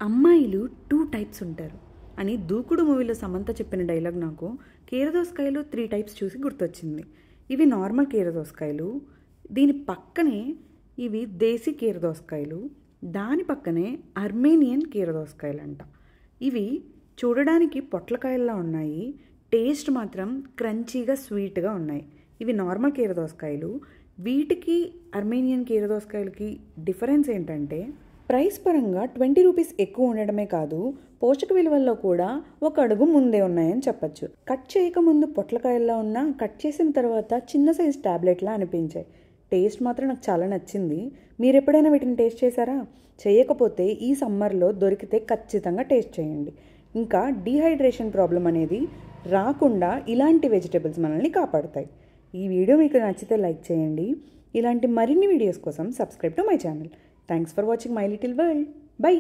అమ్మాయిలు 2 టైప్స్ ఉంటారు అని దూకుడు మూవీలో సమంత చెప్పిన డైలాగ్ నాకు కీరదోసకాయలు 3 టైప్స్ చూసి గుర్తొచ్చింది. ఇవి నార్మల్ కీరదోసకాయలు, దీని పక్కనే ఇవి దేశీ కీరదోసకాయలు, దాని పక్కనే అర్మేనియన్ కీరదోసకాయలు అంట. ఇవి చూడడానికి పొట్లకాయల్లా ఉన్నాయి, టేస్ట్ మాత్రం క్రంచీగా స్వీట్గా ఉన్నాయి. ఇవి నార్మల్ కీరదోసకాయలు. వీటికి అర్మేనియన్ కీరదోసకాయలకి డిఫరెన్స్ ఏంటంటే ప్రైస్ పరంగా 20 రూపీస్ ఎక్కువ ఉండడమే కాదు, పోషక విలువల్లో కూడా ఒక అడుగు ముందే ఉన్నాయని చెప్పచ్చు. కట్ చేయకముందు పొట్లకాయల్లా ఉన్నా, కట్ చేసిన తర్వాత చిన్న సైజ్ ట్యాబ్లెట్లా అనిపించాయి. టేస్ట్ మాత్రం నాకు చాలా నచ్చింది. మీరు ఎప్పుడైనా వీటిని టేస్ట్ చేశారా? చేయకపోతే ఈ సమ్మర్లో దొరికితే ఖచ్చితంగా టేస్ట్ చేయండి. ఇంకా డీహైడ్రేషన్ ప్రాబ్లం అనేది రాకుండా ఇలాంటి వెజిటేబుల్స్ మనల్ని కాపాడుతాయి. ఈ వీడియో మీకు నచ్చితే లైక్ చేయండి. ఇలాంటి మరిన్ని వీడియోస్ కోసం subscribe to my channel. Thanks for watching My Little World. Bye.